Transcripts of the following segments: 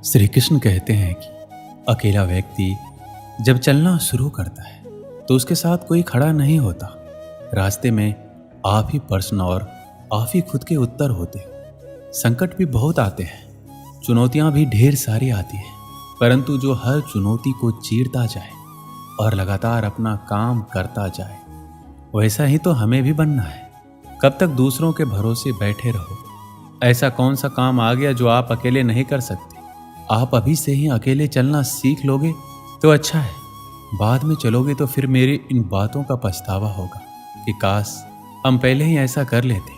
श्री कृष्ण कहते हैं कि अकेला व्यक्ति जब चलना शुरू करता है तो उसके साथ कोई खड़ा नहीं होता। रास्ते में आप ही प्रश्न और आप ही खुद के उत्तर होते हो। संकट भी बहुत आते हैं, चुनौतियां भी ढेर सारी आती हैं, परंतु जो हर चुनौती को चीरता जाए और लगातार अपना काम करता जाए, वैसा ही तो हमें भी बनना है। कब तक दूसरों के भरोसे बैठे रहो? ऐसा कौन सा काम आ गया जो आप अकेले नहीं कर सकते? आप अभी से ही अकेले चलना सीख लोगे तो अच्छा है। बाद में चलोगे तो फिर मेरी इन बातों का पछतावा होगा कि काश हम पहले ही ऐसा कर लेते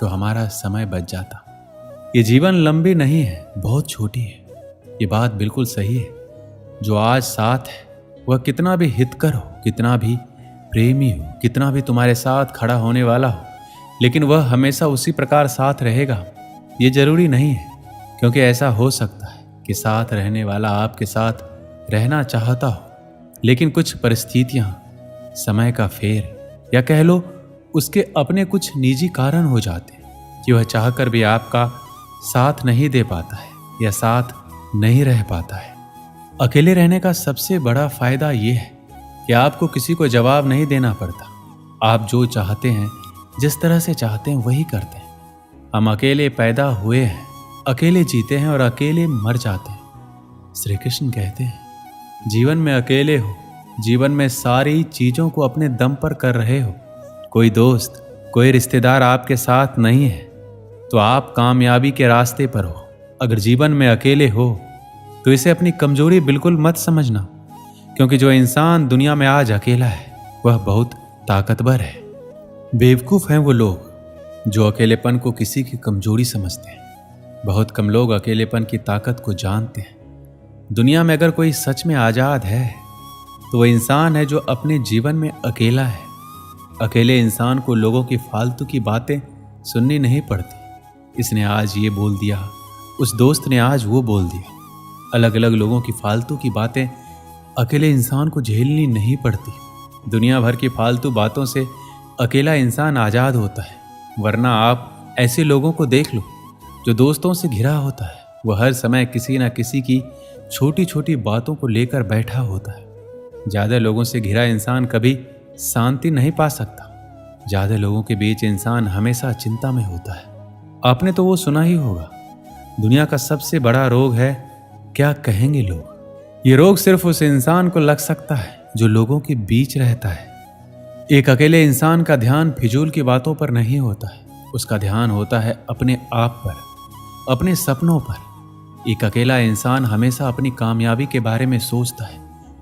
तो हमारा समय बच जाता। ये जीवन लंबी नहीं है, बहुत छोटी है। ये बात बिल्कुल सही है। जो आज साथ है वह कितना भी हितकर हो, कितना भी प्रेमी हो, कितना भी तुम्हारे साथ खड़ा होने वाला हो, लेकिन वह हमेशा उसी प्रकार साथ रहेगा ये जरूरी नहीं है। क्योंकि ऐसा हो सकता है कि साथ रहने वाला आपके साथ रहना चाहता हो, लेकिन कुछ परिस्थितियां, समय का फेर या कह लो उसके अपने कुछ निजी कारण हो जाते हैं कि वह चाहकर भी आपका साथ नहीं दे पाता है या साथ नहीं रह पाता है। अकेले रहने का सबसे बड़ा फायदा यह है कि आपको किसी को जवाब नहीं देना पड़ता। आप जो चाहते हैं, जिस तरह से चाहते हैं वही करते हैं। हम अकेले पैदा हुए हैं, अकेले जीते हैं और अकेले मर जाते हैं। श्री कृष्ण कहते हैं जीवन में अकेले हो, जीवन में सारी चीजों को अपने दम पर कर रहे हो, कोई दोस्त, कोई रिश्तेदार आपके साथ नहीं है, तो आप कामयाबी के रास्ते पर हो। अगर जीवन में अकेले हो तो इसे अपनी कमजोरी बिल्कुल मत समझना, क्योंकि जो इंसान दुनिया में आज अकेला है वह बहुत ताकतवर है। बेवकूफ हैं वो लोग जो अकेलेपन को किसी की कमजोरी समझते हैं। बहुत कम लोग अकेलेपन की ताकत को जानते हैं। दुनिया में अगर कोई सच में आजाद है तो वह इंसान है जो अपने जीवन में अकेला है। अकेले इंसान को लोगों की फालतू की बातें सुननी नहीं पड़ती। इसने आज ये बोल दिया, उस दोस्त ने आज वो बोल दिया। अलग अलग लोगों की फालतू की बातें अकेले इंसान को झेलनी नहीं पड़ती। दुनिया भर की फालतू बातों से अकेला इंसान आजाद होता है। वरना आप ऐसे लोगों को देख लो जो दोस्तों से घिरा होता है। वह हर समय किसी न किसी की छोटी छोटी बातों को लेकर बैठा होता है। ज्यादा लोगों से घिरा इंसान कभी शांति नहीं पा सकता। ज्यादा लोगों के बीच इंसान हमेशा चिंता में होता है। आपने तो वो सुना ही होगा, दुनिया का सबसे बड़ा रोग है क्या कहेंगे लोग। ये रोग सिर्फ उस इंसान को लग सकता है जो लोगों के बीच रहता है। एक अकेले इंसान का ध्यान फिजूल की बातों पर नहीं होता है, उसका ध्यान होता है अपने आप पर, अपने सपनों पर। एक अकेला इंसान हमेशा अपनी कामयाबी के बारे में सोचता है,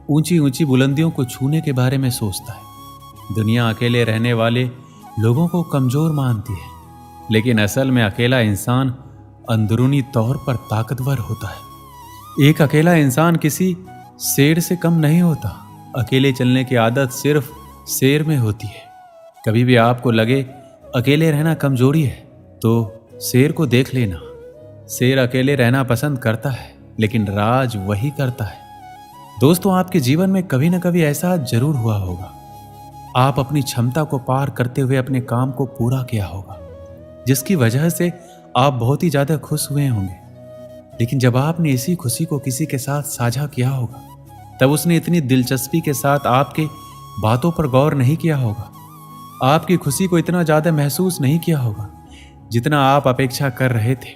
ऊंची ऊंची बुलंदियों को छूने के बारे में सोचता है। दुनिया अकेले रहने वाले लोगों को कमजोर मानती है, लेकिन असल में अकेला इंसान अंदरूनी तौर पर ताकतवर होता है। एक अकेला इंसान किसी शेर से कम नहीं होता। अकेले चलने की आदत सिर्फ शेर में होती है। कभी भी आपको लगे अकेले रहना कमजोरी है तो शेर को देख लेना। शेर अकेले रहना पसंद करता है, लेकिन राज वही करता है। दोस्तों, आपके जीवन में कभी न कभी ऐसा जरूर हुआ होगा, आप अपनी क्षमता को पार करते हुए अपने काम को पूरा किया होगा, जिसकी वजह से आप बहुत ही ज्यादा खुश हुए होंगे। लेकिन जब आपने इसी खुशी को किसी के साथ साझा किया होगा, तब उसने इतनी दिलचस्पी के साथ आपके बातों पर गौर नहीं किया होगा, आपकी खुशी को इतना ज्यादा महसूस नहीं किया होगा जितना आप अपेक्षा कर रहे थे।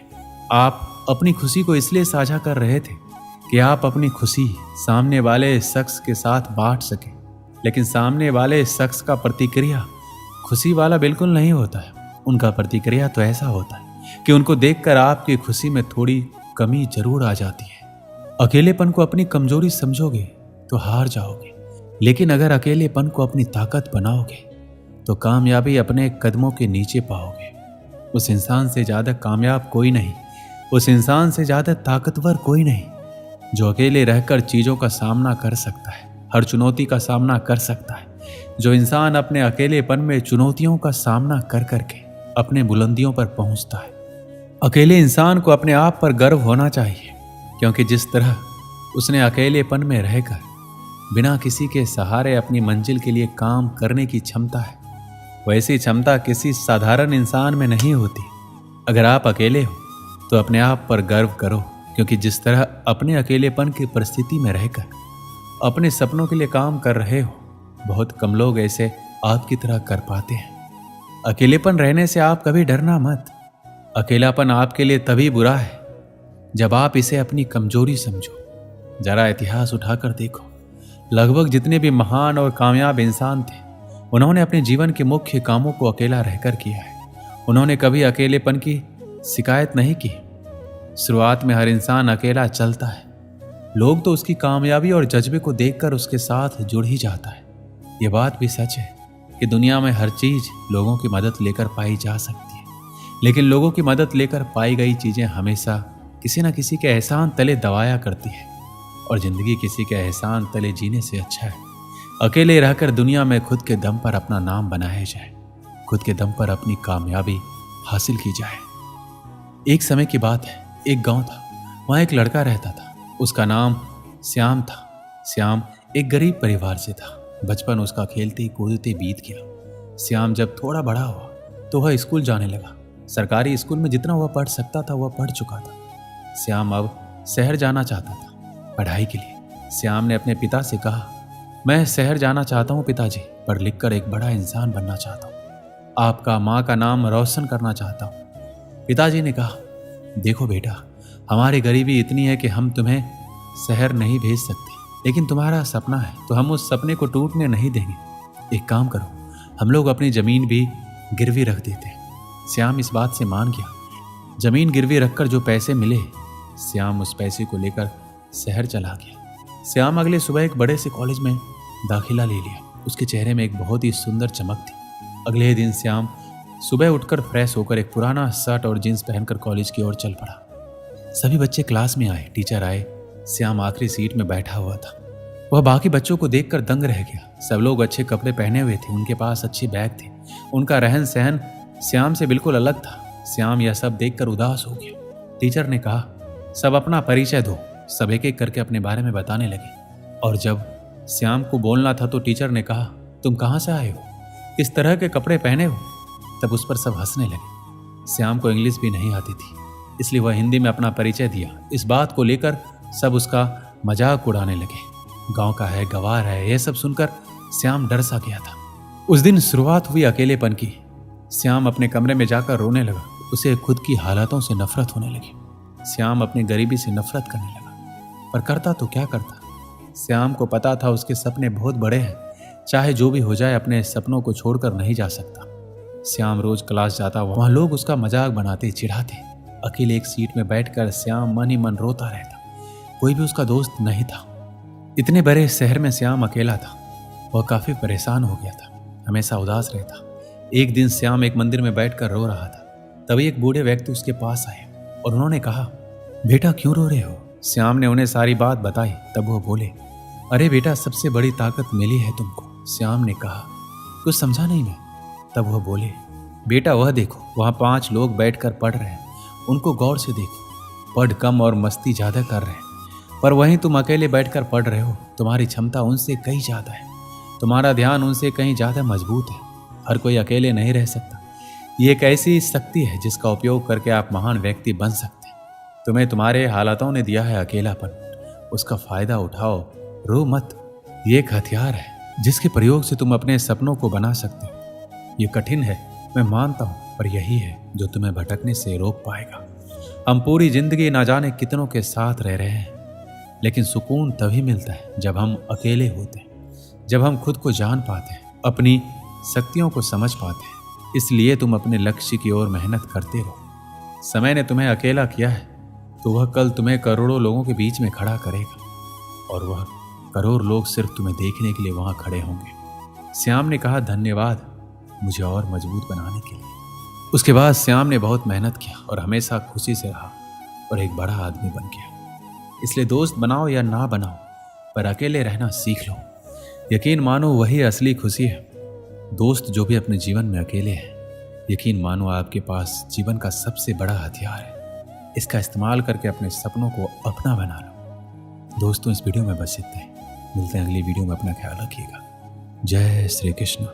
आप अपनी खुशी को इसलिए साझा कर रहे थे कि आप अपनी खुशी सामने वाले शख्स के साथ बांट सके, लेकिन सामने वाले शख्स का प्रतिक्रिया खुशी वाला बिल्कुल नहीं होता है। उनका प्रतिक्रिया तो ऐसा होता है कि उनको देखकर आपकी खुशी में थोड़ी कमी जरूर आ जाती है। अकेलेपन को अपनी कमजोरी समझोगे तो हार जाओगे, लेकिन अगर अकेलेपन को अपनी ताकत बनाओगे तो कामयाबी अपने कदमों के नीचे पाओगे। उस इंसान से ज्यादा कामयाब कोई नहीं, उस इंसान से ज्यादा ताकतवर कोई नहीं जो अकेले रहकर चीजों का सामना कर सकता है, हर चुनौती का सामना कर सकता है। जो इंसान अपने अकेलेपन में चुनौतियों का सामना कर करके अपने बुलंदियों पर पहुंचता है। अकेले इंसान को अपने आप पर गर्व होना चाहिए, क्योंकि जिस तरह उसने अकेलेपन में रहकर बिना किसी के सहारे अपनी मंजिल के लिए काम करने की क्षमता है, वैसी क्षमता किसी साधारण इंसान में नहीं होती। अगर आप अकेले हो तो अपने आप पर गर्व करो, क्योंकि जिस तरह अपने अकेलेपन की परिस्थिति में रहकर अपने सपनों के लिए काम कर रहे हो, बहुत कम लोग ऐसे आपकी तरह कर पाते हैं। अकेलेपन रहने से आप कभी डरना मत। अकेलापन आपके लिए तभी बुरा है जब आप इसे अपनी कमजोरी समझो। जरा इतिहास उठाकर देखो, लगभग जितने भी महान और कामयाब इंसान थे, उन्होंने अपने जीवन के मुख्य कामों को अकेला रहकर किया है। उन्होंने कभी अकेलेपन की शिकायत नहीं की। शुरुआत में हर इंसान अकेला चलता है। लोग तो उसकी कामयाबी और जज्बे को देखकर उसके साथ जुड़ ही जाता है। ये बात भी सच है कि दुनिया में हर चीज लोगों की मदद लेकर पाई जा सकती है, लेकिन लोगों की मदद लेकर पाई गई चीजें हमेशा किसी न किसी के एहसान तले दबाया करती है, और जिंदगी किसी के एहसान तले जीने से अच्छा है अकेले रहकर दुनिया में खुद के दम पर अपना नाम बनाया जाए, खुद के दम पर अपनी कामयाबी हासिल की जाए। एक समय की बात है, एक गांव था। वहां एक लड़का रहता था। उसका नाम श्याम था। श्याम एक गरीब परिवार से था। बचपन उसका खेलते कूदते बीत गया। श्याम जब थोड़ा बड़ा हुआ तो वह स्कूल जाने लगा। सरकारी स्कूल में जितना वह पढ़ सकता था वह पढ़ चुका था। श्याम अब शहर जाना चाहता था पढ़ाई के लिए। श्याम ने अपने पिता से कहा, मैं शहर जाना चाहता हूँ पिताजी, पढ़ लिख कर एक बड़ा इंसान बनना चाहता हूँ, आपका माँ का नाम रोशन करना चाहता हूँ। पिताजी ने कहा, देखो बेटा, हमारी गरीबी इतनी है कि हम तुम्हें शहर नहीं भेज सकते, लेकिन तुम्हारा सपना है तो हम उस सपने को टूटने नहीं देंगे। एक काम करो, हम लोग अपनी जमीन भी गिरवी रख देते हैं। श्याम इस बात से मान गया। जमीन गिरवी रखकर जो पैसे मिले, श्याम उस पैसे को लेकर शहर चला गया। श्याम अगले सुबह एक बड़े से कॉलेज में दाखिला ले लिया। उसके चेहरे में एक बहुत ही सुंदर चमक थी। अगले दिन श्याम सुबह उठकर फ्रेश होकर एक पुराना शर्ट और जींस पहनकर कॉलेज की ओर चल पड़ा। सभी बच्चे क्लास में आए, टीचर आए। श्याम आखिरी सीट में बैठा हुआ था। वह बाकी बच्चों को देखकर दंग रह गया। सब लोग अच्छे कपड़े पहने हुए थे, उनके पास अच्छे बैग थे, उनका रहन सहन श्याम से बिल्कुल अलग था। श्याम यह सब देखकर उदास हो गया। टीचर ने कहा, सब अपना परिचय दो। सब एक एक करके अपने बारे में बताने लगे, और जब श्याम को बोलना था तो टीचर ने कहा, तुम कहाँ से आए हो, किस तरह के कपड़े पहने हो। तब उस पर सब हंसने लगे। श्याम को इंग्लिश भी नहीं आती थी, इसलिए वह हिंदी में अपना परिचय दिया। इस बात को लेकर सब उसका मजाक उड़ाने लगे। गांव का है, गवार है, यह सब सुनकर श्याम डर सा गया था। उस दिन शुरुआत हुई अकेलेपन की। श्याम अपने कमरे में जाकर रोने लगा। उसे खुद की हालातों से नफरत होने लगी। श्याम अपनी गरीबी से नफरत करने लगा, पर करता तो क्या करता। श्याम को पता था उसके सपने बहुत बड़े हैं, चाहे जो भी हो जाए अपने सपनों को छोड़कर नहीं जा सकता। श्याम रोज क्लास जाता, वहां लोग उसका मजाक बनाते, चिढ़ाते। अकेले एक सीट में बैठकर श्याम मन ही मन रोता रहता। कोई भी उसका दोस्त नहीं था। इतने बड़े शहर में श्याम अकेला था। वह काफी परेशान हो गया था, हमेशा उदास रहता। एक दिन श्याम एक मंदिर में बैठकर रो रहा था। तभी एक बूढ़े व्यक्ति उसके पास आए और उन्होंने कहा, बेटा क्यों रो रहे हो। श्याम ने उन्हें सारी बात बताई। तब वो बोले, अरे बेटा, सबसे बड़ी ताकत मिली है तुमको। श्याम ने कहा, कुछ समझा नहीं मैं। तब वह बोले, बेटा वह देखो, वहां 5 लोग बैठकर पढ़ रहे हैं, उनको गौर से देखो। पढ़ कम और मस्ती ज्यादा कर रहे हैं, पर वहीं तुम अकेले बैठकर पढ़ रहे हो। तुम्हारी क्षमता उनसे कहीं ज्यादा है, तुम्हारा ध्यान उनसे कहीं ज्यादा मजबूत है। हर कोई अकेले नहीं रह सकता। ये एक ऐसी शक्ति है जिसका उपयोग करके आप महान व्यक्ति बन सकते हैं। तुम्हें तुम्हारे हालातों ने दिया है अकेलापन, उसका फायदा उठाओ, रो मत। ये एक हथियार है जिसके प्रयोग से तुम अपने सपनों को बना सकते हो। ये कठिन है, मैं मानता हूं, पर यही है जो तुम्हें भटकने से रोक पाएगा। हम पूरी जिंदगी ना जाने कितनों के साथ रह रहे हैं, लेकिन सुकून तभी मिलता है जब हम अकेले होते हैं, जब हम खुद को जान पाते हैं, अपनी शक्तियों को समझ पाते हैं। इसलिए तुम अपने लक्ष्य की ओर मेहनत करते रहो। समय ने तुम्हें अकेला किया है तो वह कल तुम्हें करोड़ों लोगों के बीच में खड़ा करेगा, और वह करोड़ लोग सिर्फ तुम्हें देखने के लिए वहां खड़े होंगे। श्याम ने कहा, धन्यवाद मुझे और मजबूत बनाने के लिए। उसके बाद श्याम ने बहुत मेहनत किया और हमेशा खुशी से रहा और एक बड़ा आदमी बन गया। इसलिए दोस्त बनाओ या ना बनाओ, पर अकेले रहना सीख लो। यकीन मानो वही असली खुशी है। दोस्त जो भी अपने जीवन में अकेले हैं, यकीन मानो आपके पास जीवन का सबसे बड़ा हथियार है। इसका इस्तेमाल करके अपने सपनों को अपना बना लो। दोस्तों, इस वीडियो में बस इतना ही। मिलते हैं अगली वीडियो में। अपना ख्याल रखिएगा। जय श्री कृष्ण।